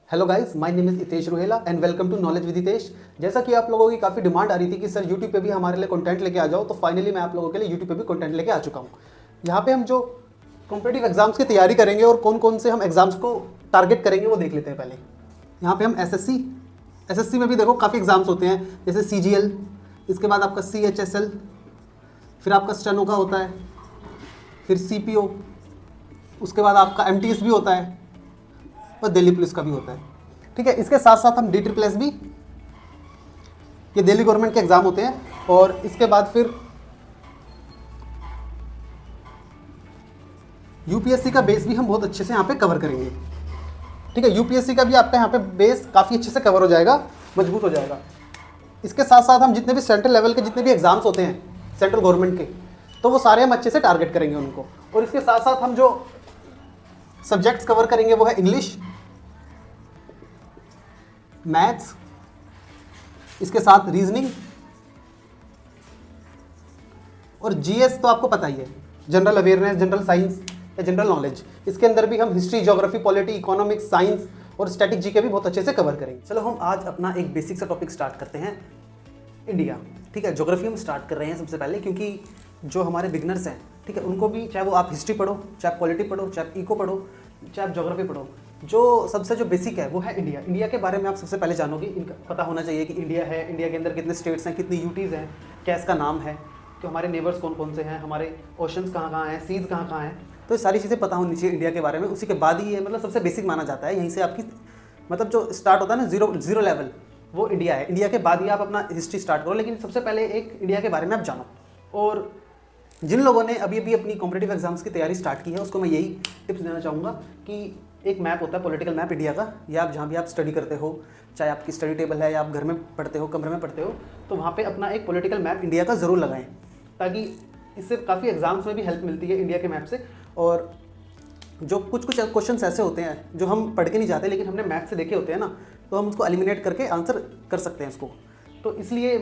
Hello guys, my name is Hitesh Ruhela and welcome to knowledge with Hitesh. जैसा कि आप लोगों की काफ़ी डिमांड आ रही थी कि सर यूट्यूब पे भी हमारे लिए कंटेंट लेके आ जाओ, तो फाइनली मैं आप लोगों के लिए यूट्यूब पे भी कंटेंट लेके आ चुका हूँ। यहाँ पे हम जो कॉम्पिटिटिव एग्जाम्स की तैयारी करेंगे और कौन कौन से हम एग्जाम्स को टारगेट करेंगे वो देख लेते हैं। पहले यहाँ पे हम एसएससी में भी देखो काफ़ी एग्जाम्स होते हैं, जैसे CGL, इसके बाद आपका CHSL, फिर आपका स्टेनो का होता है, फिर CPO, उसके बाद आपका MTS भी होता है और दिल्ली पुलिस का भी होता है। ठीक है, इसके साथ साथ हम DSSS भी, ये दिल्ली गवर्नमेंट के एग्जाम होते हैं। और इसके बाद फिर UPSC का बेस भी हम बहुत अच्छे से यहाँ पे कवर करेंगे। ठीक है, UPSC का भी आपका यहाँ पे बेस काफ़ी अच्छे से कवर हो जाएगा, मजबूत हो जाएगा। इसके साथ साथ हम जितने भी सेंट्रल लेवल के जितने भी एग्जाम्स होते हैं सेंट्रल गवर्नमेंट के, तो वो सारे हम अच्छे से टारगेट करेंगे उनको। और इसके साथ साथ हम जो सब्जेक्ट्स कवर करेंगे वो है इंग्लिश, मैथ्स, इसके साथ रीजनिंग और GS तो आपको पता ही है, जनरल अवेयरनेस, जनरल साइंस या जनरल नॉलेज। इसके अंदर भी हम history, geography, polity, economics, science और स्टैटिक GK भी बहुत अच्छे से कवर करेंगे। चलो हम आज अपना एक बेसिक सा टॉपिक स्टार्ट करते हैं, इंडिया। ठीक है, ज्योग्राफी हम स्टार्ट कर रहे हैं सबसे पहले, क्योंकि जो हमारे बिगनर्स हैं, ठीक है, उनको भी, चाहे वो आप हिस्ट्री पढ़ो, चाहे पॉलिटी पढ़ो, चाहे इको पढ़ो, चाहे आप ज्योग्राफी पढ़ो, जो सबसे जो बेसिक है वो है इंडिया। इंडिया के बारे में आप सबसे पहले जानोगे, इनका पता होना चाहिए कि इंडिया है, इंडिया के अंदर कितने स्टेट्स हैं, कितनी यूटीज़ हैं, क्या इसका नाम है, कि हमारे नेबर्स कौन कौन से हैं, हमारे ओशंस कहाँ कहाँ हैं, सीज कहाँ कहाँ हैं। तो ये सारी चीज़ें पता होनी चाहिए इंडिया के बारे में। उसी के बाद ही ये मतलब सबसे बेसिक माना जाता है। यहीं से आपकी मतलब जो स्टार्ट होता है ना, जीरो लेवल, वो इंडिया है। इंडिया के बाद ही आप अपना हिस्ट्री स्टार्ट करो, लेकिन सबसे पहले एक इंडिया के बारे में आप जानो। और जिन लोगों ने अभी अभी अपनी कॉम्पिटिटिव एग्जाम्स की तैयारी स्टार्ट की है, उसको मैं यही टिप्स देना चाहूँगा कि एक मैप होता है, पॉलिटिकल मैप इंडिया का, या आप जहाँ भी आप स्टडी करते हो, चाहे आपकी स्टडी टेबल है या आप घर में पढ़ते हो, कमरे में पढ़ते हो, तो वहाँ पे अपना एक पॉलिटिकल मैप इंडिया का ज़रूर लगाएं, ताकि इससे काफ़ी एग्जाम्स में भी हेल्प मिलती है इंडिया के मैप से। और जो कुछ क्वेश्चंस ऐसे होते हैं जो हम पढ़ के नहीं जाते, लेकिन हमने मैप से देखे होते हैं ना, तो हम उसको एलिमिनेट करके आंसर कर सकते हैं उसको। तो इसलिए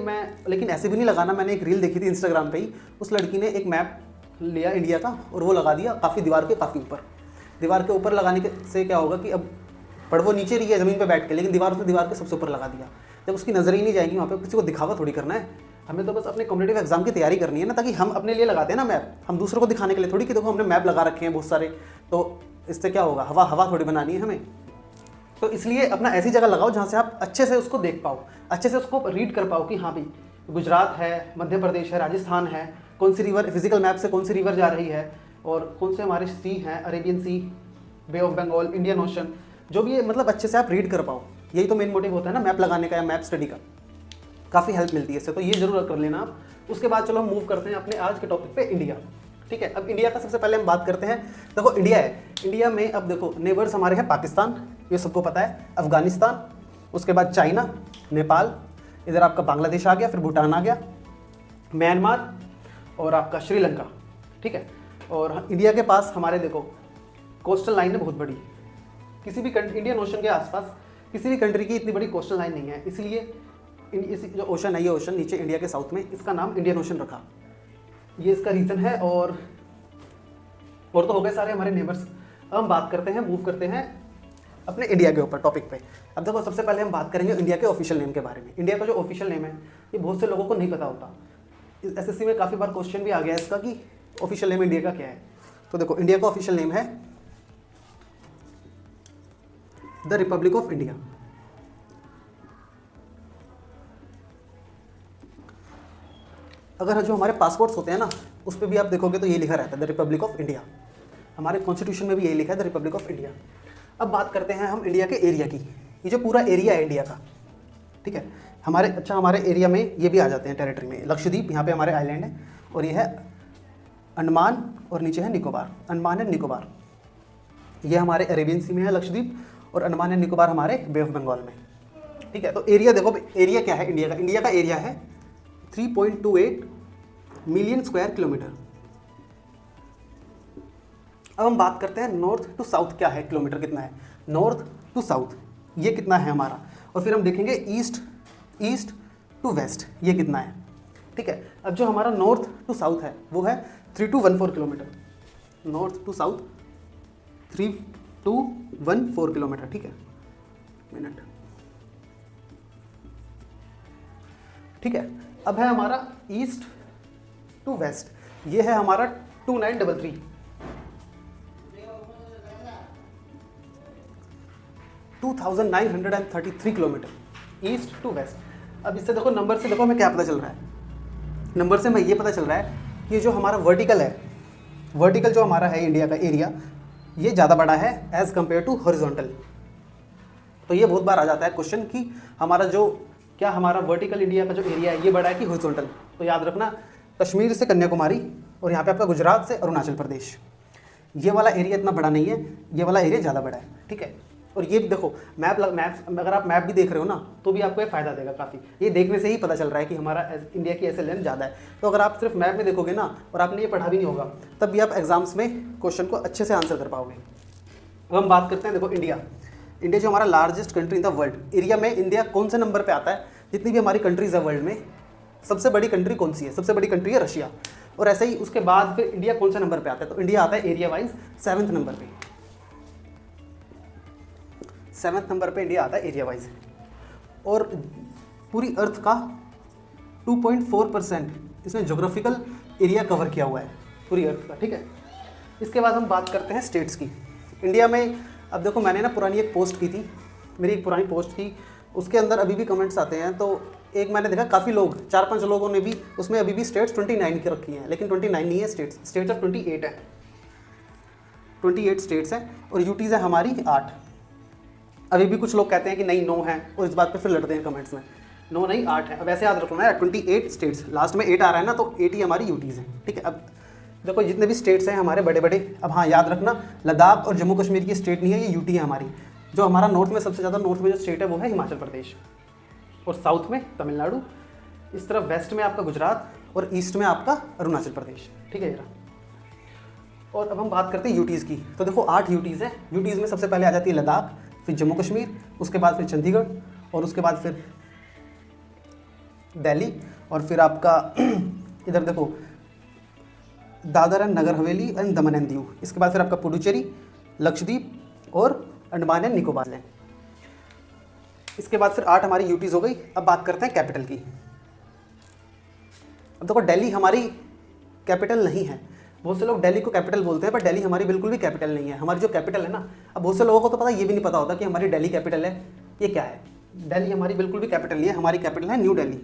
लेकिन ऐसे भी नहीं लगाना। मैंने एक रील देखी थी इंस्टाग्राम पे ही, उस लड़की ने एक मैप लिया इंडिया का और वो लगा दिया काफ़ी दीवार के काफ़ी ऊपर। दीवार के ऊपर लगाने से क्या होगा कि अब पढ़ वो नीचे रही है ज़मीन पे बैठ के, लेकिन दीवार के सबसे ऊपर लगा दिया। जब उसकी नज़र ही नहीं जाएगी वहाँ पे, किसी को दिखावा थोड़ी करना है, हमें तो बस अपने कॉम्पिटिटिव एग्जाम की तैयारी करनी है ना। ताकि हम अपने लिए लगाते हैं ना मैप, हम दूसरों को दिखाने के लिए थोड़ी कि देखो हमने मैप लगा रखे हैं बहुत सारे, तो इससे क्या होगा, हवा थोड़ी बनानी है हमें। तो इसलिए अपना ऐसी जगह लगाओ जहाँ से आप अच्छे से उसको देख पाओ, अच्छे से उसको रीड कर पाओ कि हाँ भाई गुजरात है, मध्य प्रदेश है, राजस्थान है, कौन सी रिवर, फिजिकल मैप से कौन सी रिवर जा रही है, और कौन से हमारे सी हैं, Arabian sea, bay of Bengal, Indian ocean, जो भी है, मतलब अच्छे से आप रीड कर पाओ। यही तो मेन मोटिव होता है ना मैप लगाने का या मैप स्टडी का। काफ़ी हेल्प मिलती है इससे, तो ये जरूर कर लेना आप। उसके बाद चलो हम मूव करते हैं अपने आज के टॉपिक पे, इंडिया। ठीक है, अब इंडिया का सबसे पहले हम बात करते हैं। देखो इंडिया है, इंडिया में अब देखो नेबर्स हमारे हैं पाकिस्तान, ये सबको पता है, अफगानिस्तान, उसके बाद चाइना, नेपाल, इधर आपका बांग्लादेश आ गया, फिर भूटान आ गया, म्यांमार और आपका श्रीलंका। ठीक है, और इंडिया के पास हमारे देखो कोस्टल लाइन है बहुत बड़ी, किसी भी इंडियन ओशन के आसपास किसी भी कंट्री की इतनी बड़ी कोस्टल लाइन नहीं है। इसलिए इस जो ओशन है, ये ओशन नीचे इंडिया के साउथ में, इसका नाम इंडियन ओशन रखा, ये इसका रीज़न है। और तो हो गए सारे हमारे नेबर्स। अब हम बात करते हैं, मूव करते हैं अपने इंडिया के ऊपर टॉपिक पे। अब देखो सबसे पहले हम बात करेंगे इंडिया के ऑफिशियल नेम के बारे में। इंडिया का जो ऑफिशियल नेम है ये बहुत से लोगों को नहीं पता होता। SSC में काफ़ी बार क्वेश्चन भी आ गया है इसका कि ऑफिशियल नेम इंडिया का क्या है। तो देखो इंडिया का ऑफिशियल नेम है द रिपब्लिक ऑफ इंडिया। अगर जो हमारे पासपोर्ट्स होते हैं ना, उस पर भी आप देखोगे तो ये लिखा रहता है द रिपब्लिक ऑफ इंडिया। हमारे कॉन्स्टिट्यूशन में भी यही लिखा है द रिपब्लिक ऑफ इंडिया। अब बात करते हैं हम इंडिया के एरिया की। ये जो पूरा एरिया है इंडिया का, ठीक है, हमारे एरिया में ये भी आ जाते हैं टेरिटरी में। लक्षद्वीप यहाँ पे हमारे आइलैंड है, और ये है अंडमान, और नीचे है निकोबार, अंडमान एंड निकोबार। ये हमारे अरेबियन सी में है लक्षद्वीप, और अंडमान एंड निकोबार हमारे बे ऑफ बंगाल में। ठीक है, तो एरिया देखो, एरिया क्या है इंडिया का। इंडिया का एरिया है 3.28 मिलियन स्क्वायर किलोमीटर। अब हम बात करते हैं नॉर्थ टू साउथ क्या है, किलोमीटर कितना है नॉर्थ टू साउथ, ये कितना है हमारा। और फिर हम देखेंगे ईस्ट टू वेस्ट ये कितना है। ठीक है, अब जो हमारा नॉर्थ टू साउथ है वो है 3214 kilometre, north to south 3214 kilometre. ठीक है, मिनट। ठीक है, अब है हमारा ईस्ट टू वेस्ट, ये है हमारा 2933। 2933 किलोमीटर ईस्ट टू वेस्ट। अब इससे देखो, नंबर से देखो हमें क्या पता चल रहा है, नंबर से हमें ये पता चल रहा है कि जो हमारा वर्टिकल है, वर्टिकल जो हमारा है इंडिया का एरिया, ये ज़्यादा बड़ा है एज़ कम्पेयर टू हॉरिजॉन्टल। तो ये बहुत बार आ जाता है क्वेश्चन कि हमारा जो क्या हमारा वर्टिकल इंडिया का जो एरिया है ये बड़ा है कि हॉरिजॉन्टल। तो याद रखना, कश्मीर से कन्याकुमारी और यहाँ पे आपका गुजरात से अरुणाचल प्रदेश, ये वाला एरिया इतना बड़ा नहीं है, ये वाला एरिया ज़्यादा बड़ा है। ठीक है, और ये भी देखो मैप अगर आप मैप भी देख रहे हो ना तो भी आपको ये फ़ायदा देगा काफ़ी। ये देखने से ही पता चल रहा है कि हमारा इंडिया की ऐसे लेंथ ज़्यादा है। तो अगर आप सिर्फ मैप में देखोगे ना और आपने ये पढ़ा भी नहीं होगा, तब भी आप एग्जाम्स में क्वेश्चन को अच्छे से आंसर कर पाओगे। अब हम बात करते हैं, देखो इंडिया जो हमारा largest country in the world, area में इंडिया कौन से नंबर पर आता है? जितनी भी हमारी कंट्रीज़ है वर्ल्ड में, सबसे बड़ी कंट्री कौन सी है? सबसे बड़ी कंट्री है रशिया। और ऐसे ही उसके बाद फिर इंडिया कौन से नंबर पे आता है? तो इंडिया आता है एरिया वाइज 7वें नंबर पे। 7वें नंबर पे इंडिया आता है एरिया वाइज। और पूरी अर्थ का 2.4% इसने जोग्राफिकल एरिया कवर किया हुआ है पूरी अर्थ का। ठीक है, इसके बाद हम बात करते हैं स्टेट्स की। इंडिया में अब देखो, मैंने ना पुरानी एक पोस्ट की थी, मेरी एक पुरानी पोस्ट थी, उसके अंदर अभी भी कमेंट्स आते हैं। तो एक मैंने देखा काफ़ी लोग, 4-5 लोगों ने भी उसमें अभी भी स्टेट्स 29 की रखी हैं, लेकिन 29 नहीं है स्टेट्स अब 28 है। 28 स्टेट्स हैं और यूटीज़ है हमारी 8। अभी भी कुछ लोग कहते हैं कि नहीं 9 है, और इस बात पे फिर लड़ते हैं कमेंट्स में। 9 नहीं 8 है। अब ऐसे याद रखना है, 28 स्टेट्स, लास्ट में 8 आ रहा है ना, तो 8 ही हमारी यूटीज़ हैं। ठीक है, अब देखो जितने भी स्टेट्स हैं हमारे बड़े बड़े, अब हाँ याद रखना, लद्दाख और जम्मू कश्मीर की स्टेट नहीं है, ये यूटी है हमारी। जो हमारा नॉर्थ में सबसे ज़्यादा नॉर्थ में जो स्टेट है वो है हिमाचल प्रदेश, और साउथ में तमिलनाडु, इस तरफ वेस्ट में आपका गुजरात, और ईस्ट में आपका अरुणाचल प्रदेश। ठीक है जरा, और अब हम बात करते हैं यूटीज़ की। तो देखो 8 यूटीज़ हैं। यूटीज़ में सबसे पहले आ जाती है लद्दाख, फिर जम्मू कश्मीर, उसके बाद फिर चंडीगढ़, और उसके बाद फिर दिल्ली, और फिर आपका इधर देखो Dadar and Nagar Haveli and Daman and Diu. इसके बाद फिर आपका पुडुचेरी, लक्षद्वीप और अंडमान एंड निकोबार है। इसके बाद फिर 8 हमारी यूटीज़ हो गई। अब बात करते हैं कैपिटल की। अब देखो दिल्ली हमारी कैपिटल नहीं है। बहुत से लोग दिल्ली को कैपिटल बोलते हैं, पर दिल्ली हमारी बिल्कुल भी कैपिटल नहीं है। हमारी जो कैपिटल है ना, अब बहुत से लोगों को तो पता, ये भी नहीं पता होता कि हमारी दिल्ली कैपिटल है, ये क्या है। दिल्ली हमारी बिल्कुल भी कैपिटल नहीं है, हमारी कैपिटल है न्यू दिल्ली।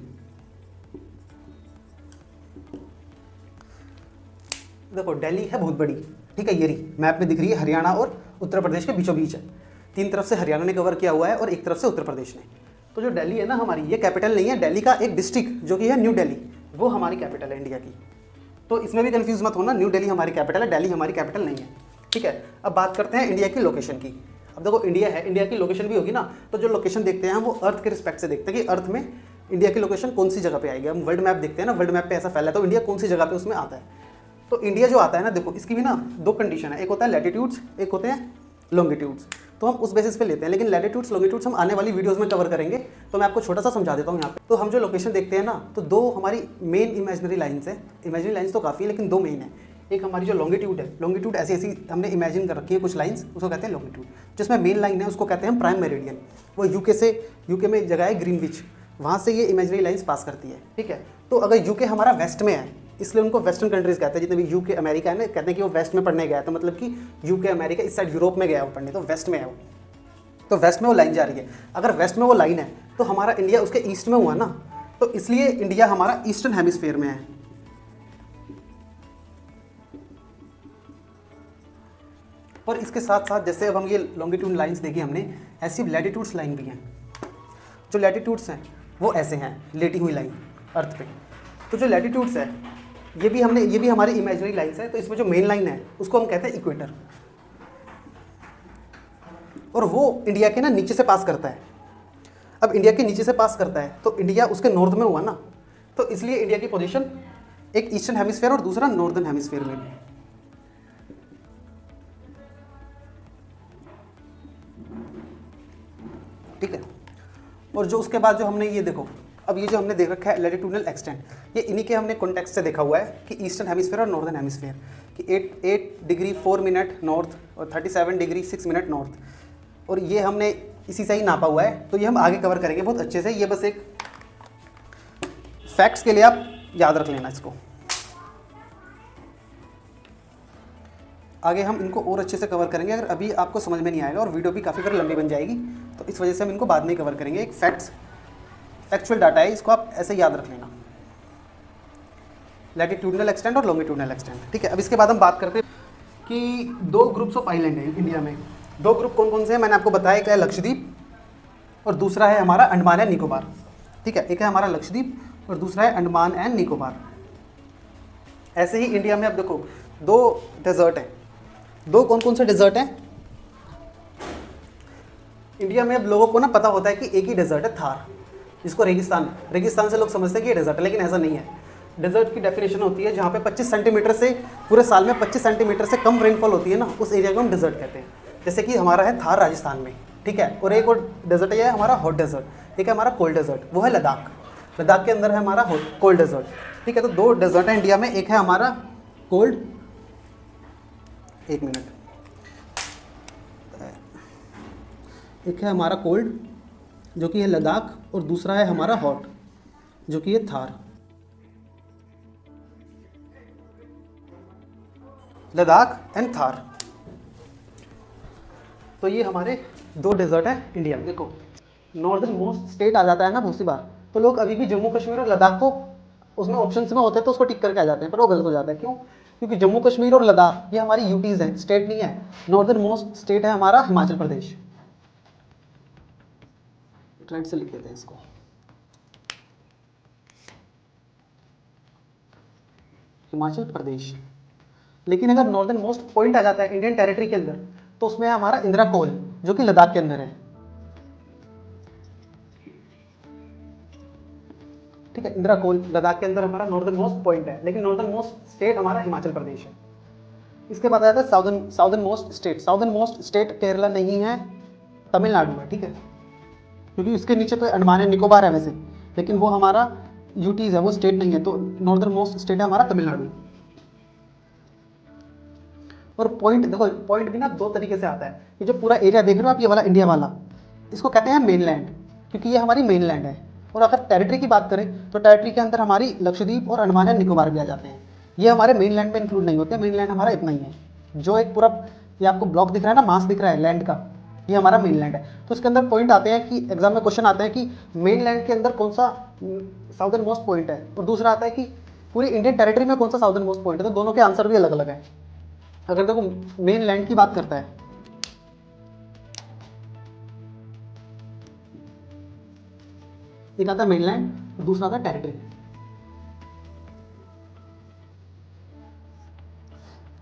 देखो दिल्ली है बहुत बड़ी, ठीक है, ये रही मैप में दिख रही है, हरियाणा और उत्तर प्रदेश के बीचों बीच है। 3 तरफ से हरियाणा ने कवर किया हुआ है और एक तरफ से उत्तर प्रदेश ने। तो जो दिल्ली है ना हमारी, ये कैपिटल नहीं है। दिल्ली का एक डिस्ट्रिक्ट जो कि है न्यू दिल्ली, वो हमारी कैपिटल है इंडिया की। तो इसमें भी कंफ्यूज मत होना, न्यू दिल्ली हमारी कैपिटल है, दिल्ली हमारी कैपिटल नहीं है। ठीक है, अब बात करते हैं इंडिया की लोकेशन की। अब देखो इंडिया है, इंडिया की लोकेशन भी होगी ना, तो जो लोकेशन देखते हैं हम वो अर्थ के रिस्पेक्ट से देखते हैं कि अर्थ में इंडिया की लोकेशन कौन सी जगह पे आएगी। हम वर्ल्ड मैप देखते हैं ना, वर्ल्ड मैप पे ऐसा फैला है, तो इंडिया कौन सी जगह पे उसमें आता है। तो इंडिया जो आता है ना, देखो इसकी भी ना 2 कंडीशन है, एक होता है लैटिट्यूड्स, एक होते हैं लॉन्गिट्यूड्स। तो हम उस बेसिस पे लेते हैं, लेकिन लैटिट्यूड्स लॉन्गिट्यूड्स हम आने वाली वीडियोस में कवर करेंगे। तो मैं आपको छोटा सा समझा देता हूँ यहाँ पे। तो हम जो लोकेशन देखते हैं ना, तो 2 हमारी मेन इमेजिनरी लाइन्स है। इमेजिनरी लाइन्स तो काफ़ी है, लेकिन 2 मेन है। एक हमारी जो लॉन्गिट्यूड है, लॉन्गिट्यूड ऐसी ऐसी हमने इमेजिन कर रखी है कुछ लाइन्स, उसको कहते हैं लॉन्गिट्यूड। जिसमें मेन लाइन है उसको कहते हैं प्राइम मेरिडियन। वो यूके में जगह है ग्रीनविच, वहाँ से ये इमेजिनरी लाइन्स पास करती है। ठीक है, तो अगर यूके हमारा वेस्ट में है, इसलिए उनको वेस्टर्न कंट्रीज कहते हैं। जितने भी यूके अमेरिका है ना, कहते हैं कि वो वेस्ट में पढ़ने गया है, तो मतलब कि यूके अमेरिका इस साइड यूरोप में गया वो पढ़ने, तो वेस्ट में है वो। तो वेस्ट में वो लाइन जा रही है। अगर वेस्ट में वो लाइन है तो हमारा इंडिया उसके ईस्ट में हुआ ना, तो इसलिए इंडिया हमारा ईस्टर्न हेमिस्फीयर में है। और इसके साथ साथ जैसे अब हम ये लॉन्गिट्यूड लाइंस देखी हमने, ऐसी लैटिट्यूड्स लाइन भी हैं। जो लैटिट्यूड्स हैं वो ऐसे हैं, लेटी हुई लाइन अर्थ पे। तो जो लैटिट्यूड्स है ये भी हमारी इमेजिनरी लाइन्स है। तो इसमें जो मेन लाइन है उसको हम कहते हैं इक्वेटर, और वो इंडिया के ना नीचे से पास करता है। अब इंडिया के नीचे से पास करता है तो इंडिया उसके नॉर्थ में हुआ ना, तो इसलिए इंडिया की पोजीशन एक ईस्टर्न हेमिस्फीयर और दूसरा नॉर्दर्न हेमिस्फीयर में भी है। ठीक है, और जो उसके बाद जो हमने ये देखो, अब ये जो हमने देख रखा है लैटिट्यूडनल एक्सटेंट, ये इन्हीं के हमने कॉन्टेक्स्ट से देखा हुआ है कि ईस्टर्न हेमिस्फीयर और नॉर्दर्न हेमिस्फीयर, कि 8 डिग्री 4 मिनट नॉर्थ और 37 डिग्री 6 मिनट नॉर्थ। और ये हमने इसी से ही नापा हुआ है, तो ये हम आगे कवर करेंगे बहुत अच्छे से। ये बस एक फैक्ट्स के लिए आप याद रख लेना इसको। आगे हम इनको और अच्छे से कवर करेंगे, अगर अभी आपको समझ में नहीं आएगा और वीडियो भी काफ़ी फिर लंबी बन जाएगी, तो इस वजह से हम इनको बाद में कवर करेंगे। एक फैक्चुअल डाटा है, इसको आप ऐसे याद रख लेना, लैटिट्यूडनल एक्सटेंट और लॉन्गिट्यूडनल एक्सटेंट, ठीक है। अब इसके बाद हम बात करते हैं कि 2 ग्रुप्स ऑफ आइलैंड हैं इंडिया में। 2 ग्रुप कौन कौन से हैं मैंने आपको बताया, एक है लक्षद्वीप और दूसरा है हमारा अंडमान एंड निकोबार, ठीक है। एक है हमारा लक्षद्वीप और दूसरा है अंडमान एंड निकोबार। ऐसे ही इंडिया में अब देखो 2 डेजर्ट हैं। 2 कौन कौन से डेजर्ट हैं इंडिया में? अब लोगों को ना पता होता है कि एक ही डेजर्ट है, थार, जिसको रेगिस्तान से लोग समझते हैं कि ये डेजर्ट है, लेकिन ऐसा नहीं है। डेजर्ट की डेफिनेशन होती है जहाँ पे 25 सेंटीमीटर से पूरे साल में 25 सेंटीमीटर से कम रेनफॉल होती है ना, उस एरिया को हम डेजर्ट कहते हैं। जैसे कि हमारा है थार राजस्थान में, ठीक है। और एक और डेजर्ट है हमारा हॉट डेजर्ट, एक है हमारा कोल्ड डेजर्ट, वो है लद्दाख। लद्दाख के अंदर है हमारा कोल्ड डेजर्ट, ठीक है। तो 2 डेजर्ट है इंडिया में, एक है हमारा कोल्ड, एक मिनट, एक है हमारा कोल्ड जो कि है लद्दाख और दूसरा है हमारा हॉट जो कि है थार। लद्दाख एंड थार, तो ये हमारे 2 डेजर्ट है इंडिया में। देखो नॉर्दर्न मोस्ट स्टेट आ जाता है ना बहुत सी बार, तो लोग अभी भी जम्मू कश्मीर और लद्दाख को उसमें ऑप्शंस में होते हैं तो उसको टिक करके आ जाते हैं, पर वो गलत हो जाता है। क्यों? क्योंकि जम्मू कश्मीर और लद्दाख ये हमारी यूटीज हैं, स्टेट नहीं है। नॉर्दर्न मोस्ट स्टेट है हमारा हिमाचल प्रदेश। राइट से लिख देते हैं इसको, हिमाचल प्रदेश। लेकिन अगर नॉर्दर्न मोस्ट पॉइंट आ जाता है इंडियन टेरिटरी के अंदर, तो उसमें है हमारा इंदिरा कोल जो कि लद्दाख के अंदर है, ठीक है। इंदिरा कोल लद्दाख के अंदर हमारा नॉर्दर्न मोस्ट पॉइंट है, लेकिन नॉर्दर्न मोस्ट स्टेट हमारा हिमाचल प्रदेश है। इसके बाद आ जाता है southern most state. Southern most state Kerala नहीं है, तमिलनाडु है, ठीक है। क्योंकि उसके नीचे तो अंडमान एंड निकोबार है वैसे, लेकिन वो हमारा यूटीज है, वो स्टेट नहीं है। तो नॉर्दर्न मोस्ट स्टेट है हमारा तमिलनाडु। और पॉइंट देखो, पॉइंट भी ना 2 तरीके से आता है। ये जो पूरा एरिया देख रहे हो आप, ये वाला इंडिया वाला, इसको कहते हैं मेनलैंड, क्योंकि ये हमारी मेनलैंड है। और अगर टेरिटरी की बात करें तो टेरिटरी के अंदर हमारी लक्षद्वीप और अंडमान एंड निकोबार भी आ जाते हैं। ये हमारे मेनलैंड में इंक्लूड नहीं होते। मेनलैंड हमारा इतना ही है, जो एक पूरा ये आपको ब्लॉक दिख रहा है ना, मास दिख रहा है लैंड का, ये हमारा मेनलैंड है। तो इसके अंदर पॉइंट आते हैं कि एग्जाम में क्वेश्चन आते हैं कि मेनलैंड के अंदर कौन सा साउदर्न मोस्ट पॉइंट है, और दूसरा आता है कि पूरी इंडियन टेरिटरी में कौन सा साउदर्न मोस्ट पॉइंट है। तो दोनों के आंसर भी अलग अलग है। अगर देखो मेन लैंड की बात करता है, एक आता है मेनलैंड, दूसरा आता है टेरिटरी।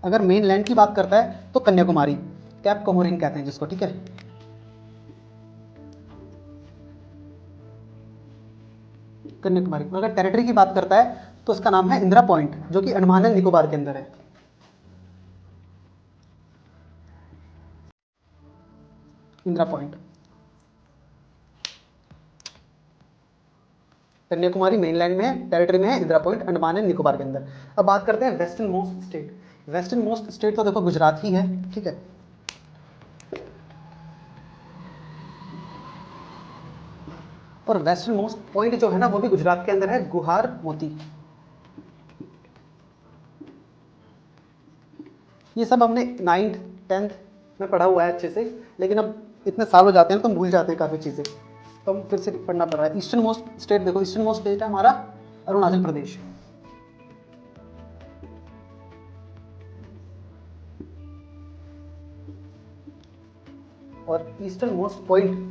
अगर मेन लैंड की बात करता है तो कन्याकुमारी, कैप कोमोरिन कहते हैं जिसको, ठीक है। कन्याकुमारी। अगर टेरिटरी की बात करता है तो उसका नाम है इंदिरा पॉइंट, जो कि अंडमान एंड निकोबार के अंदर है। इंदिरा पॉइंट, कन्याकुमारी मेनलैंड में है, टेरिटरी में है, इंदिरा पॉइंट अंडमान एंड निकोबार के अंदर। अब बात करते हैं western most state. Western most state तो देखो गुजरात ही है, ठीक है। और वेस्टर्न मोस्ट पॉइंट जो है ना, वो भी गुजरात के अंदर है, गुहार मोती। ये सब हमने 9th 10th में पढ़ा हुआ है अच्छे से, लेकिन अब इतने साल हो जाते हैं तो हम भूल जाते हैं काफ़ी चीज़ें, तो हम फिर से पढ़ना पड़ रहा है। ईस्टर्न मोस्ट स्टेट देखो, ईस्टर्न मोस्ट स्टेट है हमारा अरुणाचल प्रदेश। और ईस्टर्न मोस्ट पॉइंट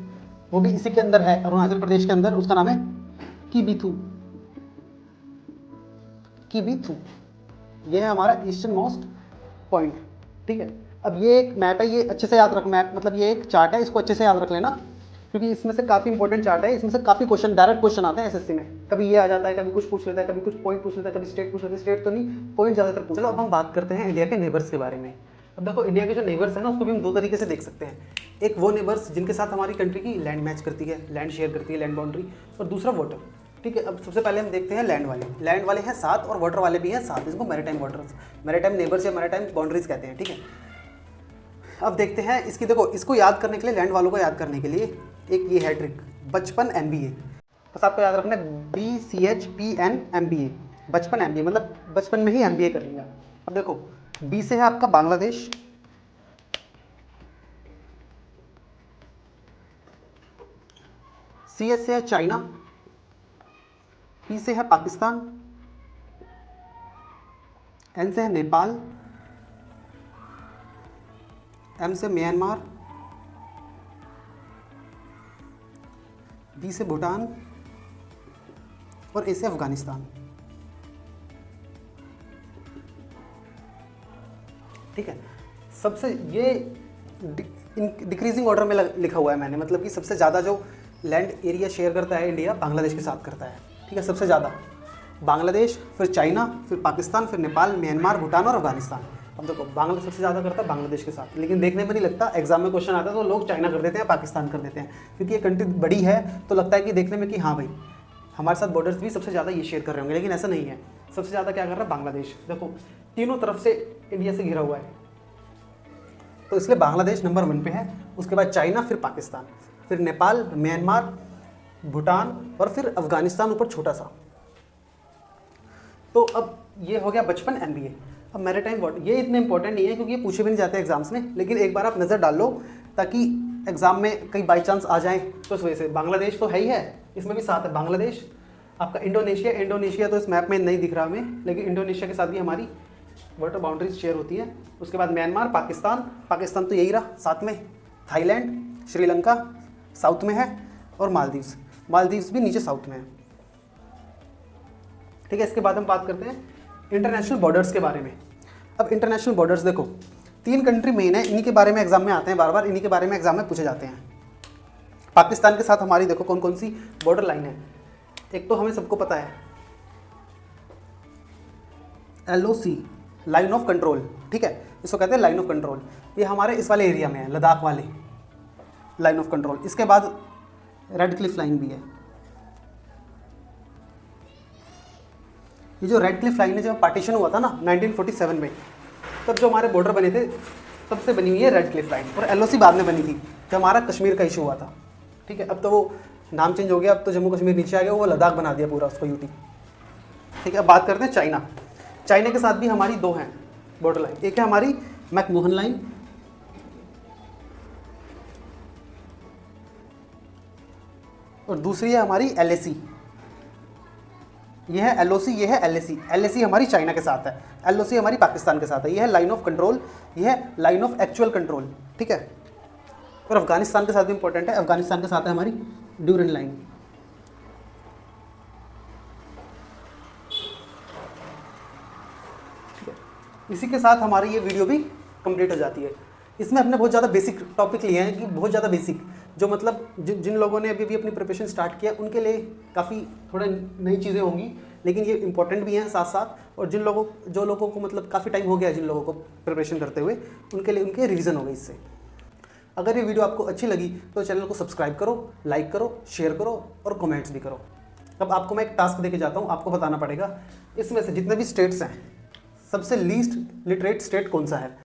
वो भी इसी के अंदर है, अरुणाचल प्रदेश के अंदर, उसका नाम है किबिथू। किबिथू ये है हमारा ईस्टर्न मोस्ट पॉइंट, ठीक है। अब ये एक मैप है, ये अच्छे से याद रख, मैप मतलब ये एक चार्ट है, इसको अच्छे से याद रख लेना, क्योंकि इसमें से काफ़ी इंपॉर्टेंट चार्ट है। इसमें से काफ़ी क्वेश्चन, डायरेक्ट क्वेश्चन आते हैं एसएससी में। कभी ये आ जाता है, कभी कुछ पूछ लेता है, कभी कुछ पॉइंट पूछ लेता है, कभी स्टेट पूछ लेता है। स्टेट तो नहीं, पॉइंट ज़्यादातर पूछ। चलो अब हम बात करते हैं इंडिया के नेबर्स के बारे में। अब देखो इंडिया के जो नेबर्स है ना, उसको भी हम 2 तरीके से देख सकते हैं। एक वो नेबर्स जिनके साथ हमारी कंट्री की लैंड मैच करती है, लैंड शेयर करती है, लैंड बाउंड्री, और दूसरा वाटर, ठीक है। अब सबसे पहले हम देखते हैं लैंड वाले। लैंड वाले हैं 7 और वाटर वाले भी हैं 7, इसको मैरीटाइम वाटर्स, मैरीटाइम नेबर्स या मैरीटाइम बाउंड्रीज कहते हैं, ठीक है। अब देखते हैं इसकी, देखो इसको याद करने के लिए, लैंड वालों को याद करने के लिए एक ये है ट्रिक, बचपन MBA। बस आपको याद रखना है BCHPN MBA, बचपन MBA, मतलब बचपन में ही MBA कर लिया। अब देखो B से है आपका बांग्लादेश, C से है चाइना, P से है पाकिस्तान, N से है नेपाल, M से म्यांमार, B से भूटान और A से अफगानिस्तान। ठीक है, सबसे ये डिक्रीजिंग ऑर्डर में लिखा हुआ है मैंने, मतलब कि सबसे ज़्यादा जो लैंड एरिया शेयर करता है इंडिया बांग्लादेश के साथ करता है। ठीक है, सबसे ज़्यादा बांग्लादेश, फिर चाइना, फिर पाकिस्तान, फिर नेपाल, म्यांमार, भूटान और अफगानिस्तान। अब देखो बांग्लादेश सबसे ज़्यादा करता है बांग्लादेश के साथ, लेकिन देखने में नहीं लगता, एग्जाम में क्वेश्चन आता है तो लोग चाइना कर देते हैं, पाकिस्तान कर देते हैं, क्योंकि ये कंट्री बड़ी है तो लगता है कि देखने में कि हाँ भाई हमारे साथ बॉर्डर्स भी सबसे ज़्यादा ये शेयर कर रहे होंगे, लेकिन ऐसा नहीं है। सबसे ज़्यादा क्या कर रहा है बांग्लादेश, देखो तीनों तरफ से इंडिया से घिरा हुआ है, तो इसलिए बांग्लादेश नंबर 1 पे है, उसके बाद चाइना, फिर पाकिस्तान, फिर नेपाल, म्यांमार, भूटान और फिर अफगानिस्तान ऊपर छोटा सा। तो अब ये हो गया बचपन MBA। अब मैरीटाइम वाटर, ये इतने इंपॉर्टेंट नहीं है क्योंकि ये पूछे भी नहीं जाते एग्जाम्स में, लेकिन एक बार आप नज़र डाल लो ताकि एग्जाम में कहीं बाई चांस आ जाए तो इस वजह से। बांग्लादेश तो है ही है, इसमें भी साथ है बांग्लादेश, आपका इंडोनेशिया तो इस मैप में नहीं दिख रहा हमें, लेकिन इंडोनेशिया के साथ भी हमारी वाटर बाउंड्रीज शेयर होती है। उसके बाद म्यांमार, पाकिस्तान तो यही रहा साथ में, थाईलैंड, श्रीलंका साउथ में है और मालदीव्स भी नीचे साउथ में है। ठीक है, इसके बाद हम बात करते हैं इंटरनेशनल बॉर्डर्स के बारे में। अब इंटरनेशनल बॉर्डर्स देखो 3 कंट्री मेन है, इन्हीं के बारे में एग्जाम में आते हैं बार बार, इन्हीं के बारे में एग्जाम में पूछे जाते हैं। पाकिस्तान के साथ हमारी देखो कौन कौन सी बॉर्डर लाइन है। एक तो हमें सबको पता है LOC, लाइन ऑफ कंट्रोल। ठीक है, इसको कहते हैं लाइन ऑफ कंट्रोल, ये हमारे इस वाले एरिया में है, लद्दाख वाले लाइन ऑफ कंट्रोल। इसके बाद रेड क्लिफ लाइन भी है। ये जो रेड क्लिफ लाइन है, जब पार्टीशन हुआ था ना 1947 में, तब जो हमारे बॉर्डर बने थे तब से बनी हुई है रेड क्लिफ लाइन, और LOC बाद में बनी थी जब हमारा कश्मीर का इशू हुआ था। ठीक है, अब तो वो नाम चेंज हो गया, अब तो जम्मू कश्मीर नीचे आ गया, वो लद्दाख बना दिया पूरा उसको UT। ठीक है, अब बात करते हैं चाइना के साथ भी हमारी 2 हैं बॉर्डर लाइन, एक है हमारी मैकमोहन लाइन और दूसरी है हमारी LAC। ये है LOC, ये है LAC। LAC हमारी चाइना के साथ है, LOC हमारी पाकिस्तान के साथ है। ये है लाइन ऑफ कंट्रोल, ये है लाइन ऑफ एक्चुअल कंट्रोल। ठीक है, और अफगानिस्तान के साथ भी इंपॉर्टेंट है, अफगानिस्तान के साथ है हमारी ड्यूरन लाइन। इसी के साथ हमारी ये वीडियो भी कंप्लीट हो जाती है। इसमें हमने बहुत ज़्यादा बेसिक टॉपिक लिए हैं, कि बहुत ज़्यादा बेसिक, जो मतलब जिन लोगों ने अभी अपनी प्रिपरेशन स्टार्ट किया उनके लिए काफ़ी थोड़ा नई चीज़ें होंगी, लेकिन ये इंपॉर्टेंट भी हैं साथ साथ। और जो लोगों को मतलब काफ़ी टाइम हो गया जिन लोगों को प्रिपरेशन करते हुए, उनके लिए उनके रिवीजन हो गई इससे। अगर ये वीडियो आपको अच्छी लगी तो चैनल को सब्सक्राइब करो, लाइक करो, शेयर करो और कमेंट्स भी करो। अब आपको मैं एक टास्क देके जाता हूँ, आपको बताना पड़ेगा इसमें से जितने भी स्टेट्स हैं सबसे लीस्ट लिटरेट स्टेट कौन सा है।